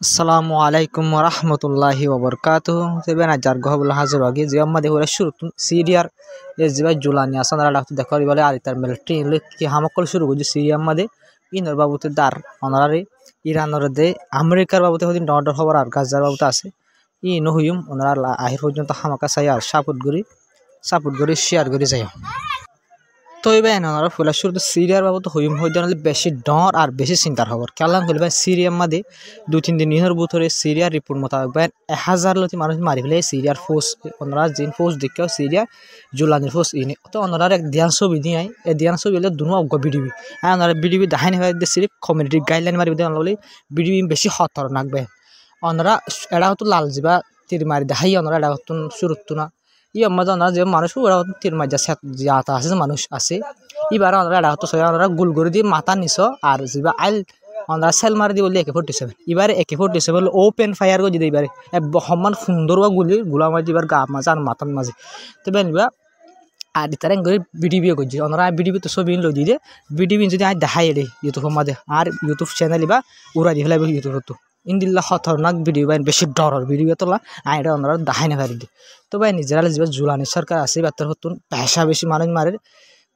আসসালামু আলাইকুম রহমতুল্লাহি ওবরকাতুহ সেবেন আজার গহবুল হাজির আগে যে আমাদের হলে শুরু সিরিয়ার এ যে জুলানি আসান ডাক্তার দেখো বলে আলিতার মিলিটারি কি হামকল শুরু করছে সিরিয়ার মাঝে ইনর বাবুতে দার অনারে ইরানর দে আমেরিকার বাবুতে হদিন ডর খবর আর গাজার বাবুতে আছে ই নহুম ওনারা আহির পর্যন্ত হামাকা চাই আর সাপোর্ট করি শেয়ার করে যাই তো এবার ওনারা ফুলা শুরু সিরিয়ার বাবদ হইম হইতে বেশি ডর আর বেশি চিন্তার খবর কেলাম করলে ভাই সিরিয়ার মাঝে 2-3 দিন ইহর বুথরে সিরিয়ার রিপোর্ট মোতাবেক ভাই 1000 লতি মানুষ মারি ফেলে সিরিয়ার ফোর্স ওনারা জিন ফোর্স দেখেও সিরিয়া জুলানির ফোর্স ইনে তো ওনারা এক ধ্যান ছবি দিয়ে এই ধ্যান ছবি হলে দুনো অজ্ঞ বিডিবি হ্যাঁ ওনারা বিডিবি দেখাই নেই সিরিপ কমিউনিটি গাইডলাইন মারি দিয়ে বলে বিডিবি বেশি খতর নাকবে ওনারা এরা হতো লাল যাবা তীর মারি দেখাই ওনারা এটা হতো শুরুতো না ই আমাদের ওনারা যে মানুষ ওরা তীর মারি যাতা আছে যে মানুষ আছে এবার ওনারা এটা হতো ওনারা গুল করে দিয়ে মাথা নিছ আর যা আইল ওনারা সেল মারি দিয়ে বললে AK-47 এবারে AK-47 ওপেন ফায়ার করে যদি এবারে সমান সুন্দর গুলা মারি এবার গা মাঝে আর মাথার মাঝে তো বেনবা আর তারা করে বিডিবিও করছে ওনারা বিডিবি তো ছবি লই দিয়ে বিডিবি যদি আজ দেখাই রে ইউটিউবের মাঝে আর ইউটিউব চ্যানেল বা উড়া দিয়ে ফেলাবে ইউটিউব তো ইন্দিল্লা খতরনাক ভিডিও বাইন বেশি ডরর ভিডিও তোলা আইটা ওনারা দেখাই না পারি তো ভাই নিজেরা যে জুলানি সরকার আছে বাত্তর হতুন পেশা বেশি মানুষ মারে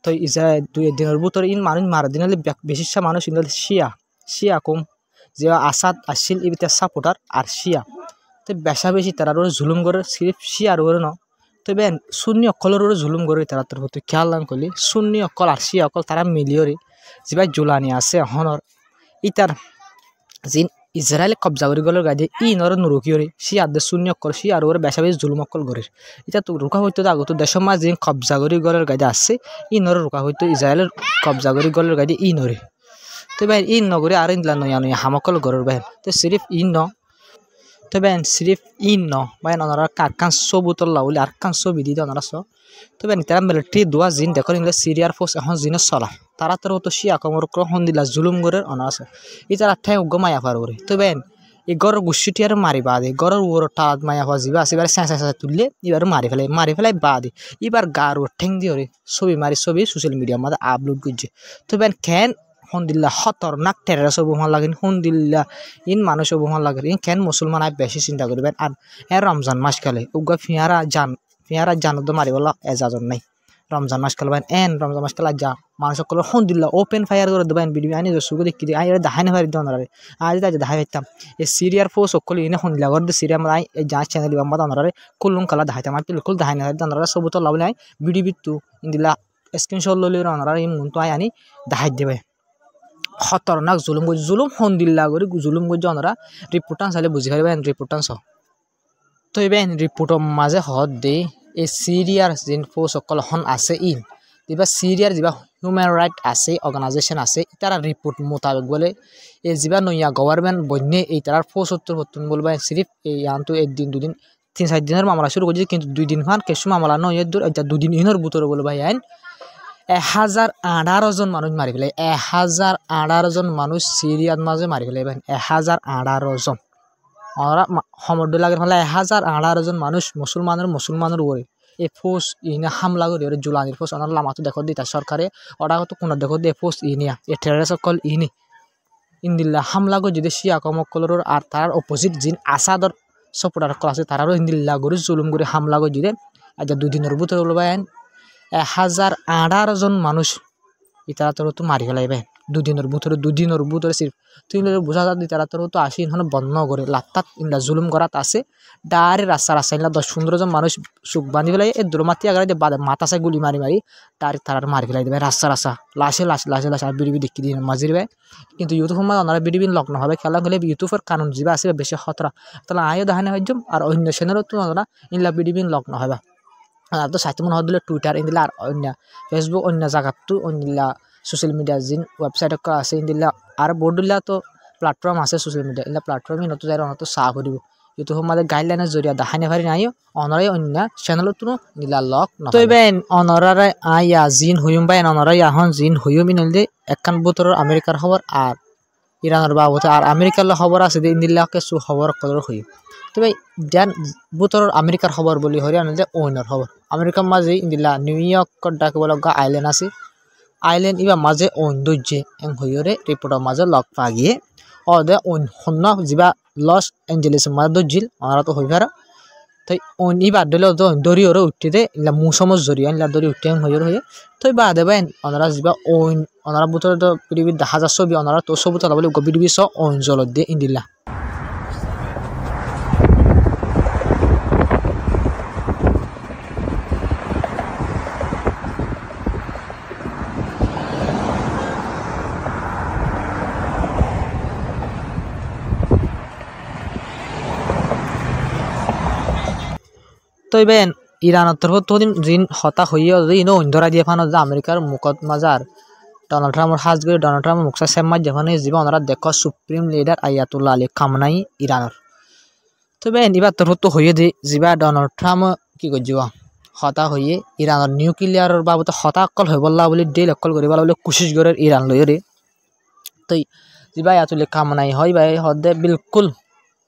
তো ইসরায়েল 2 দিনের ভিতরে ইন মানুষ মারা দিন বেশি মানুষ শিয়া কম যে আসাদ আসছিল ইবিতে সাপোর্টার আর শিয়া তো বেশি তারা জুলুম করে সিরিফ শিয়ার করে ন তো বেন সুন্নি অকলের জুলুম করে তারা তোর হতো খেয়াল নাম করলি সুন্নি অকল আর শিয়া অকল তারা মিলিয়রে যে ভাই জুলানি আছে হনর ইতার জিন ইসরায়েল কবজা করে গেল গাড়ি নর নুরকিওরে শিয়াদের শূন্য অকল শিয়ার ওর বেশি জুলুম অকল করে এটা তো রোকা হইতো আগত দেশের মাঝে যে কবজা করে গলের গাড়ি আসছে নর রোকা হইতো ইসরায়েলের কবজা করে গলের গাড়ি নরে তো ভাই নগরে আর ইনলা নয়া নয়া হামকল গরের বেন তো সিরিফ ন তো বেন সিরিফ ন ভাই ওনারা কারখান সবুতর লাউলি আর কান ছবি দিয়ে ওনারা তো বেন তারা মিলিটারি দোয়া জিন দেখো সিরিয়ার ফোর্স এখন জিনে চলা তারা তোর হতো শিয়া কমর গ্রহণ দিলা জুলুম করে অনার আছে ইতার আঠাই উগ্র মায়া পার করে তো বেন এই গড়ের গুসিটি আর মারি বা দে গড়ের ওর টাত মায়া হওয়া যাবে আসে এবার চেঁচা তুললে এবার মারি ফেলাই বা দে এবার গার ওর ঠেং দিয়ে ছবি সোশ্যাল মিডিয়ার মধ্যে আপলোড করছে তো বেন খেন হন্দিল্লা খতরনাক টেরাস বোমা লাগে হন্দিল্লা ইন মানুষ বোমা লাগে ইন খেন মুসলমান বেশি চিন্তা করবেন আর রমজান মাস কালে উগ্র ফিয়ারা জানো তো মারিবলা এজাজন নাই রমজান মাস কাল রমজান মাস কাল যা মানুষ সকল হন্দিল্লা ওপেন ফায়ার করে দেবেন বিডিবি আনি সুখ দেখি আই দেখাই না পারি ওনারে আজ দেখাই পাইতাম এই সিরিয়ার ফোর্স সকল ইনে হন্দিল্লা করে সিরিয়া আই যা চ্যানেল আমরা ওনারে কুলুম কালা দেখাইতাম আর বিলকুল দেখাই না পারি ওনারা সবুত লাভলে আই বিডিবি তো ইন্দিল্লা স্ক্রিনশট লইলে ওনারা এই মনটো আই আনি দেখাই দেবে খতরনাক জুলুম হন্দিল্লা করে জুলুম করছে ওনারা রিপোর্টান চাইলে বুঝি পারবেন রিপোর্টান চাও তো এবার রিপোর্টর মাঝে হদ দে এই সিরিয়ার যেন ফোর্স সকল হন আছে এবার সিরিয়ার যা হিউম্যান রাইট আছে অর্গানাইজেশন আছে তারা রিপোর্ট মোতাবেক বলে এই যা নইয়া গভর্নমেন্ট বন্যে এই তার ফোর্স বলবা সিরিফ এই আনতো 1 দিন 2 দিন 3-4 দিনের মামলা শুরু করছে কিন্তু 2 দিন খান কিছু মামলা নয় দূর 2 দিন ইনর ভিতরে বলবা আইন 1018 জন মানুষ মারি ফেলে 1018 জন মানুষ সিরিয়ার মাঝে মারি ফেলে 1018 জন ওরা সমুদ্র লাগে ফেলে 1018 জন মানুষ মুসলমানের উপরে এই ফোর্স ইনে হামলা করে জুলানির ফোর্স ওনার লামাতো দেখো দিতা সরকারে ওরা হয়তো কোনো দেখো দিয়ে ফোর্স ইনিয়া এই টেররিস্ট সকল ইন্দিল্লা হামলা করে যদি শিয়া কমকলর আর তার অপোজিট জিন আসাদর সাপোর্টার কল আছে তারারও ইন্দিল্লা করে জুলুম করে হামলা করে যদি আজ 2 দিনের ভিতরে বলবা 1018 জন মানুষ ইতারা তোর তো মারি ফেলাইবে 2 দিনের ভিতরে সির্ফ তুই বোঝা যাচ্ছে তারা তোর তো আসি এখানে বন্ধ করে লাত্তাত ইন্দা জুলুম করাত আছে ডারে রাস্তা ইনলা 10-15 জন মানুষ সুখ বাঁধি ফেলাই এই দ্রমাতি আগারে মাথা চাই গুলি মারি ডারে তারা মারি ফেলাই দেবে রাস্তা লাশে আর বিডিবি দেখি দিন মাঝির ভাই কিন্তু ইউটিউব মাঝে ওনারা বিডিবি লগ্ন হবে খেলা হলে ইউটিউবের কানুন যাবে আসবে বেশি খতরা তাহলে আয়ও দেখানো হয়ে আর অন্য চ্যানেলও তো ওনারা ইনলা বিডিবি লগ্ন হবে আর তো সাইতে মনে হলে টুইটার ইন্দিলা আর অন্য ফেসবুক অন্য জায়গাতো অন্যলা সোশ্যাল মিডিয়া জিন ওয়েবসাইট আছে ইন্দিলা আর বোর্ডুল্লা তো প্ল্যাটফর্ম আছে সোশ্যাল মিডিয়া ইলা প্ল্যাটফর্মে নতো যাই অনত সাহ করিব ইউটিউব মাঝে গাইডলাইনের জরিয়া দেখাই পারি নাই অনরাই অন্য চ্যানেলত নিলা লক তো এবেন অনরারে আইয়া জিন হইম বাইন অনরাই আহন জিন হইম ইনলদে একখান বতরের আমেরিকার খবর আর ইরানের বাবদ আর আমেরিকার খবর আছে ইন্দিল্লাকে সু খবর কলর হইম তো ভাই যান বুতরের আমেরিকার খবর বলি হরিয়ানা যে ওইনার খবর আমেরিকার মাঝে ইন্দিল্লা নিউ ইয়র্ক ডাকে বলা আইল্যান্ড আছে আইল্যান্ড ইবা মাঝে ওন দৈর্যে এং হইরে রিপোর্টার মাঝে লগ পাগিয়ে অদে ওন হন্য যা লস এঞ্জেলিস মাঝে দজিল ওনারা তো হইবার তো ই বাদ দিলে তো দড়ি ওরা উঠতে দে ইলা মুসমস জড়ি ইলা দড়ি উঠতে হইর হয়ে তো বাদে বাইন ওনারা যা ওনারা বুতর তো পৃথিবীর দেখা যা ছবি ওনারা তো সবুত বলে পৃথিবী স অঞ্চল দিয়ে ইন্দিলা তো বেন ইরানের তরফ তো দিন হতা হইয়া ইনো ইন্দরা দিয়ে ফানো আমেরিকার মুখত মাজার ডোনাল্ড ট্রাম্পর হাজ করে ডোনাল্ড ট্রাম্প মুখসা সেম্মাজ যখন যাবা ওনারা দেখো সুপ্রিম লিডার আয়াতুল্লাহ আলী খামনাই ইরানের তো বেন এবার তরফ তো হইয়ে দে যা ডোনাল্ড ট্রাম্প কি করছিব হতা হইয়ে ইরানের নিউক্লিয়ারের বাবদ হতা অকল হৈ বললা বলে ডেল অকল করিব বলে কোশিশ করে ইরান লই রে তো যা আয়াতুল্লাহ খামনাই হয় ভাই হদে বিলকুল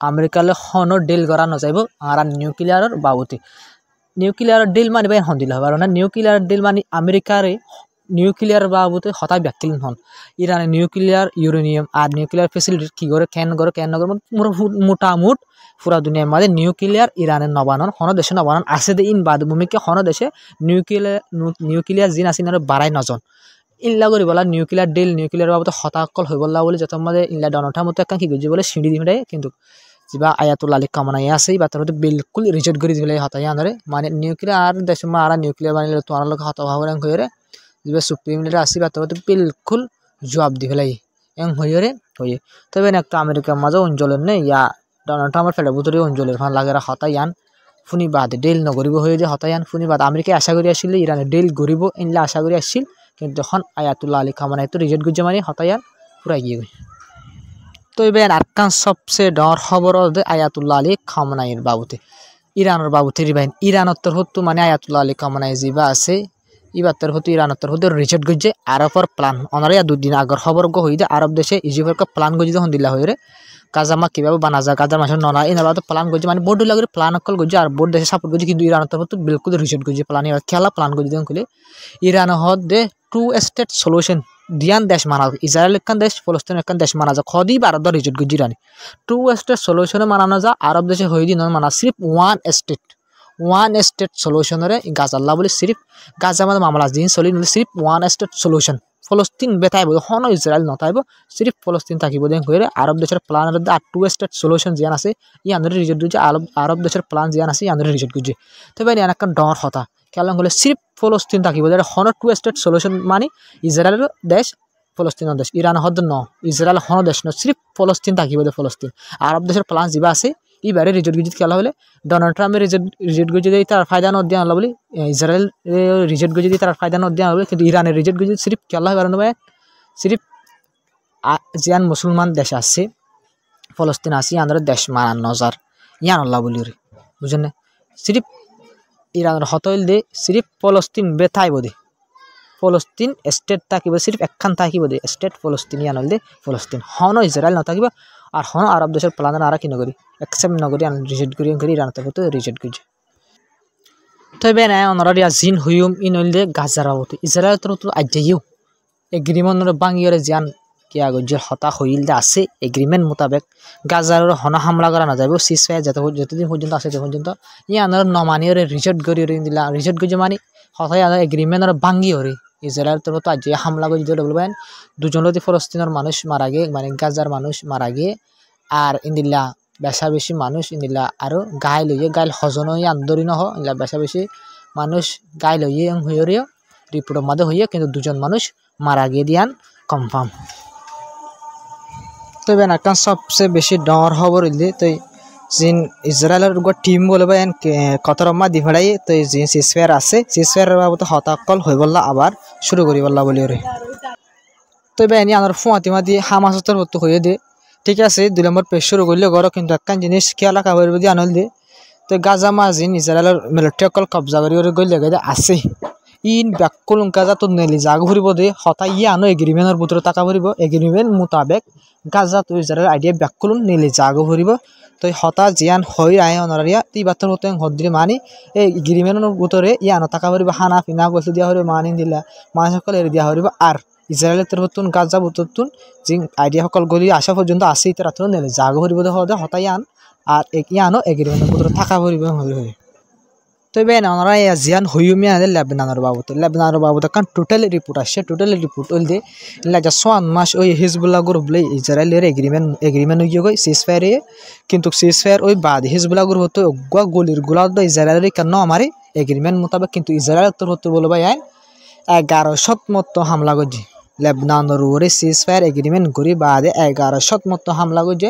আমেরিকালে হনো ডিল করা নযাইব আর নিউক্লিয়ারের বাবদে নিউক্লিয়ার ডিল মানে ভাই হন দিলে হবে না নিউক্লিয়ার ডিল মানে আমেরিকারে নিউক্লিয়ার বাবদে হতাই ব্যাকিল হন ইরানের নিউক্লিয়ার ইউরেনিয়াম আর নিউক্লিয়ার ফেসিলিটি কি করে কেন মোটামুট পুরা দুনিয়ার মাঝে নিউক্লিয়ার ইরানের নবানন হন দেশে নবানন আছে দে ইন বাদ ভূমিকে হন দেশে নিউক্লিয়ার জিন আছে বাড়াই নজন ইল্লা করি বলা নিউক্লিয়ার ডিল নিউক্লিয়ার বাবদে হতাকল হৈ বললা বলে যত মাঝে ইল্লা ডোনাল্ড ট্রাম্প একটা কি করছে বলে সিঁড়ি দিমে কিন্তু যা আয়াতুল্লাহ আলী খামনাই আছে বা তার বিলকুল রিজেক্ট করে দিলে হতাই আনরে মানে নিউক্লিয়ার দেশ আর নিউক্লিয়ার বানিয়ে তোমার লোক হতা হওয়ার হয়ে যা সুপ্রিম লিডার আসি বা তার বিলকুল জবাব দি ফেলাই হয়ে হয়ে তবে একটা আমেরিকার মাঝে অঞ্চলের নেই ইয়া ডোনাল্ড ট্রাম্পের ফেলে বুতরে অঞ্চলের ফান লাগে হতাই আন ফুনি বাদ ডিল নগরিব হয়ে যে হতাই আন ফুনি বাদ আমেরিকায় আশা করি আসলে ইরানে ডিল গরিব ইনলে আশা করি আসছিল কিন্তু তখন আয়াতুল্লাহ আলী খামনাই তো রিজেক্ট করছে মানে হতাই আন পুরা গিয়ে গই তো এবার আরকান সবচেয়ে ডর খবর আয়াতুল্লাহ আলী খামনাইয়ের বাবুতে ইরানের বাবুতে রিবাইন ইরানের তরফ মানে আয়াতুল্লাহ আলী খামনাই যা আছে এবার তরফ ইরানের তরফ রিজেক্ট করছে আরবর প্লান ওনারা দুদিন আগর খবর হয়ে যায় আরব দেশে ইজিপ্টের প্লান গজি যখন দিলা হয়ে গাজামা কীভাবে বানা যায় গাজার মাসের ননা এনারা তো প্লান করছে মানে বোর্ড লাগে প্লান অকল করছে আর বোর্ড দেশে সাপোর্ট করছে কিন্তু ইরানের তরফ বিলকুল রিজেক্ট করছে প্লান এবার খেলা প্লান করছে দেখুন খুলে ইরান হদ দে 2 স্টেট সলিউশন দিয়ান দেশ মানা ইসরায়েল একখান দেশ ফলস্তিন একখান দেশ মানা যা খদি ভারত রিজেক্ট করছে ইরানি 2 স্টেট সলিউশনে মানানো যা আরব দেশে হয়ে দিন মানা সির্ফ 1 স্টেট সলিউশনের গাজাল্লা বলে সির্ফ গাজা মানে মামলা দিন চলি সির্ফ 1 স্টেট সলিউশন ফলস্তিন বেতাইব হন ইসরায়েল নতাইব সির্ফ ফলস্তিন থাকিব দেন হয়ে আরব দেশের প্লানের আর 2 স্টেট সলিউশন জিয়ান আছে ইয়ানরে রিজেক্ট করছে আরব দেশের প্লান জিয়ান আছে ইয়ানরে রিজেক্ট করছে তবে একটা ডর হতা কেলাম হলে সির্ফ ফলস্তিন থাকিব হন 2 স্টেট সলিউশন মানে ইসরায়েলের দেশ ফলস্তিনের দেশ ইরান হদ ন ইসরায়েল হন দেশ ন সির্ফ ফলস্তিন থাকিব ফলস্তিন আরব দেশের প্লান যা আছে এবারে রিজেক্ট গজিত খেলা হলে ডোনাল্ড ট্রাম্পের রিজেক্ট গজি দিয়ে তার ফায়দা ন দিয়া হলো বলে ইসরায়েল রিজেক্ট গজি দিয়ে তার ফায়দা ন দিয়া হলো কিন্তু ইরানের রিজেক্ট গজি সির্ফ খেলা হয় কারণ সির্ফ জিয়ান মুসলমান দেশ আছে ফলস্তিন আছে ইয়ানের দেশ মানান নজার ইয়ান আল্লাহ বলি রে বুঝেন সির্ফ ইরানের হতইল দে সির্ফ ফলস্তিন বেথাইব দে ফলস্তিন স্টেট থাকিব সির্ফ একখান থাকিব দে স্টেট ফলস্তিন ইয়ানল দে ফলস্তিন হন ইসরায়েল নথাকিব আর হন আরব দেশের প্লানের আর কি নগরী একসেপ্ট নগরী রিজেক্ট করি ইরান তরফ রিজেক্ট করছে তবে না ওনারা জিন হুইম ইনল দে গাজার বাবতে ইসরায়েল তরফ আজ্জাইও এগ্রিমেন্ট বাঙিয়ে জিয়ান কিয়া গজ্জের হতা হইল দে আছে এগ্রিমেন্ট মোতাবেক গাজার হনা হামলা করা না যাবে সিজ ফায়ার যতদিন পর্যন্ত আছে পর্যন্ত ইয়ানোর নমানিয়ে রিজেক্ট করি দিলা রিজেক্ট করছে মানে হতাই এগ্রিমেন্ট ভাঙিয়ে ইসরায়েল তরফ আজ হামলা করে দিতে বলবেন দুজন ফলস্তিনের মানুষ মারা গিয়ে মানে গাজার মানুষ মারা গিয়ে আর ইন্দিল্লা বেশা বেশি মানুষ ইন্দিল্লা আরও গায়ে লইয়ে গাইল হজন হয়ে আন্দোলন হ ইন্দিল্লা বেশা বেশি মানুষ গায়ে লইয়ে হয়ে রিপোর্টের মাঝে হইয়া কিন্তু দুজন মানুষ মারা গিয়ে দিয়ান কনফার্ম তবে একটা সবচেয়ে বেশি ডর খবর হইলে তো জিন ইসরায়েলের টিম বলবে কতরম্মা দি ফেড়াই তো জিন সিসফেয়ার আছে সিসফেয়ারের বাবদ হতাকল হয়ে বললা আবার শুরু করি বললা বলি রে তবে এনে আমার ফুয়াতি মাতি হামাসতর হতো হয়ে দে ঠিক আছে 2 নম্বর পেশ শুরু করলে গড় কিন্তু একখান জিনিস খেয়াল রাখা হয়ে দিয়ে আনল দে তো গাজা মাজিন ইসরায়েলের মিলিটারি অকল কবজা করি গলে গেলে আছে ইন ব্যাকুল গাজা তো নেলি জাগ ফুরিব দে হতা ইয়ে আনো এগ্রিমেন্টের ভিতরে টাকা ভরিব এগ্রিমেন্ট মোতাবেক গাজা তো ইসরায়েলের আইডিয়া ব্যাকুল নেলি জাগ ভরিব তো হতা জিয়ান হই আয় অনারিয়া তি বাতর হতে হদ্রি মানি এই এগ্রিমেন্টের ভিতরে ইয়ানো টাকা ভরিব হানা ফিনা বস্তু দিয়া হরিব মানি দিলা মানুষ সকল এর দিয়া হরিব আর ইসরায়েলের তরফতুন গাজা বুততুন যে আইডিয়া সকল গলি আসা পর্যন্ত আসি তারা তো নেলে জাগো হরিবদে হদে হতাই আন আর ইয়ানো এগ্রিমেন্টের ভিতরে থাকা পরিবে হয়ে তবে ওনারা জিয়ান হইমিয়া লেবনানের বাবদ কারণ টোটাল রিপোর্ট আসছে টোটাল রিপোর্ট হলদে যা 6 মাস ওই হিজবুল্লাহ গ্রুপ বলে ইসরায়েলের এগ্রিমেন্ট হয়ে গই সিজফায়ারে কিন্তু সিজফায়ার ওই বাদ হিজবুল্লাহ গ্রুপ হতো গলির গুলা ইসরায়েলের কেন আমার এগ্রিমেন্ট মোতাবেক কিন্তু ইসরায়েলের তোর হতে বলবো 1100 মতো হামলা করছে লেবনানের উপরে সিজফায়ার এগ্রিমেন্ট করি বাদে 1100 মতো হামলা করছে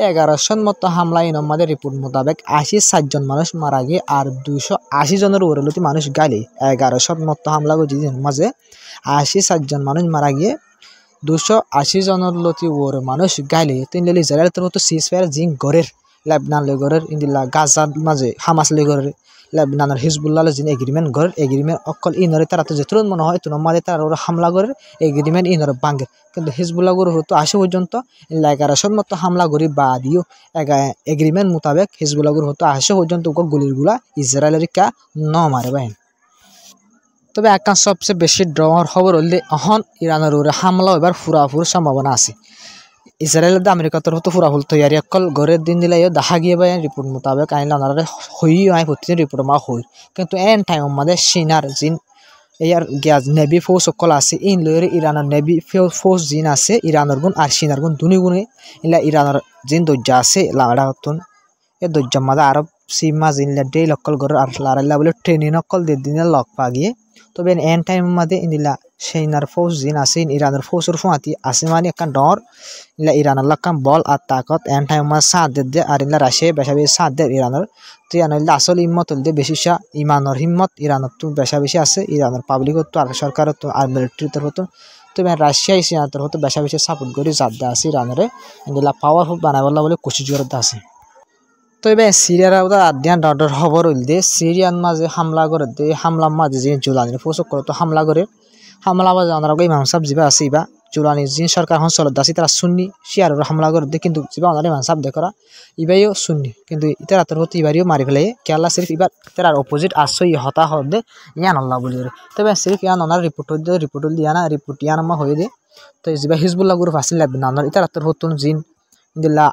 1100 মতো হামলা আমাদের রিপোর্ট মোতাবেক 87 জন মানুষ মারা গিয়ে আর 280 জনের উপরে লতি মানুষ গালি 1100 মতো হামলা করছে মাঝে 87 জন মানুষ মারা গিয়ে 280 জনের লতি উপরে মানুষ গালি তিন লিলি ইসরায়েল তোর হতো সিজফায়ার জিং গরের লেবনান লেগরের ইন্দিল্লা গাজার মাঝে হামাস লেগরের লেবনানের হিজবুল্লাহ যিনি এগ্রিমেন্ট গড়ের এগ্রিমেন্ট অকল ইনরে তারা তো যেতুন মনে হয় তোমার মাঝে তারা ওরা হামলা করে এগ্রিমেন্ট ইনরে বাঙ্গের কিন্তু হিজবুল্লাহ গড় হতো আসে পর্যন্ত 1100 মতো হামলা করি বা দিও এগ্রিমেন্ট মোতাবেক হিজবুল্লাহ গড় হতো আসে পর্যন্ত গুলিগুলা ইসরায়েলের কা ন মারে বাইন তবে একটা সবচেয়ে বেশি ড্রমার খবর হলে এখন ইরানের উপরে হামলা এবার ফুরাফুর সম্ভাবনা আছে ইসরায়েল আমেরিকা তরফ তো ফুরাফুল তৈরি অকল গড়ের দিন দিলে দেখা গিয়ে বা রিপোর্ট মোতাবেক আইন ওনারা হই আয় প্রতিদিন রিপোর্ট মা হই কিন্তু এন টাইম আমাদের চীনার জিন ইয়ার গ্যাস নেভি ফোর্স সকল আছে ইন লয়ের ইরানের নেভি ফোর্স জিন আছে ইরানের গুণ আর চীনার গুণ দুনি গুণে ইলা ইরানের জিন দজ্জা আছে লাড়া হতুন এ দজ্জা মাদা আরব সীমা জিনলা ডে লকল গড় আর লাড়াইলা বলে ট্রেনিং অকল দিনে লক পা গিয়ে তবে এন টাইম মাদে ইনিলা চীনার ফোর্স জিন আছে ইরানের ফোর্সর ফুয়াতি আছে মানে একটা ডর ইলা ইরানের লাকাম বল আর তাকত এন টাইম মা সাথ দে আর ইলা রাশিয়া বেশা বেশি সাথ দে ইরানের তো ইরানের আসল হিম্মত হল দে বেশিসা ইমানের হিম্মত ইরানের তো বেশা বেশি আছে ইরানের পাবলিক তো আর সরকার তো আর মিলিটারি তরফ তবে রাশিয়া চীনার তরফ বেশা বেশি সাপোর্ট করি জাদ্দা আছে ইরানের ইলা পাওয়ারফুল বানাবলা বলে কোশিশ করতে আছে তবে সিরিয়ার আদিয়ান ডর খবর হইল দে সিরিয়ান মাঝে হামলা করে দে হামলা মাঝে যে জুলানির পোষক করে তো হামলা করে হামলা মাঝে ওনারা ইমাম সাহেব যা আছে ইবা জুলানি জিন সরকার হন চলত আছে তারা সুন্নি শিয়ার হামলা করে দে কিন্তু যা ওনারা ইমাম সাহেব দেখরা ইবাইও সুন্নি কিন্তু ইতার আতর হতে ইবারিও মারি ফেলে কেলা সিরিফ ইবার তার অপোজিট আসই হতা হদে ইয়ান আল্লাহ বলি তবে সিরিফ ইয়ান ওনার রিপোর্ট দিয়া না রিপোর্ট ইয়ান মা হয়ে দে তো যা হিজবুল্লাহ গ্রুপ আসিল লেবনানের ইতার আতর হতুন জিন ইন্দিল্লা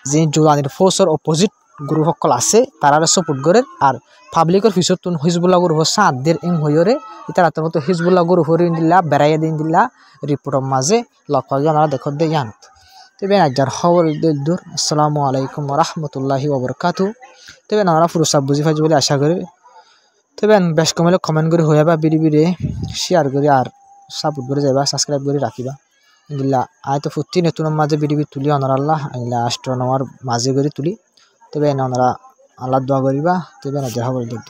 জিন জুলানির ফোর্সর অপোজিট গ্রুপ সকল আছে তারা সাপোর্ট করে আর পাবলিকের পিছত হিজবুল্লাহ গ্রুপ সাঁতদের এম হইরে ইতার আতর হতো হিজবুল্লাহ গ্রুপ হরি দিল্লা বেড়াইয়া দিন দিল্লা রিপোর্টের মাঝে লক্ষ্য আমরা দেখত দে ইয়ান তবে আজার খবর দূর আসসালামু আলাইকুম রহমতুল্লাহি ওবরকাতু তবে আমরা পুরো সব বুঝি পাইছি বলে আশা করি তবে বেশ কমলে কমেন্ট করে হয়ে যাবা বিড়ি শেয়ার করে আর সাপোর্ট করে যাবা সাবস্ক্রাইব করে রাখিবা ইনদিল্লা আয়তো ফুটি নতুন মাঝে বিড়ি তুলি অনার আল্লাহ ইনদিল্লা আষ্ট্র নেওয়ার মাঝে করে তুলি তবে ওনারা আল্লাহ দোয়া করিবা তবে আজার খবর দূর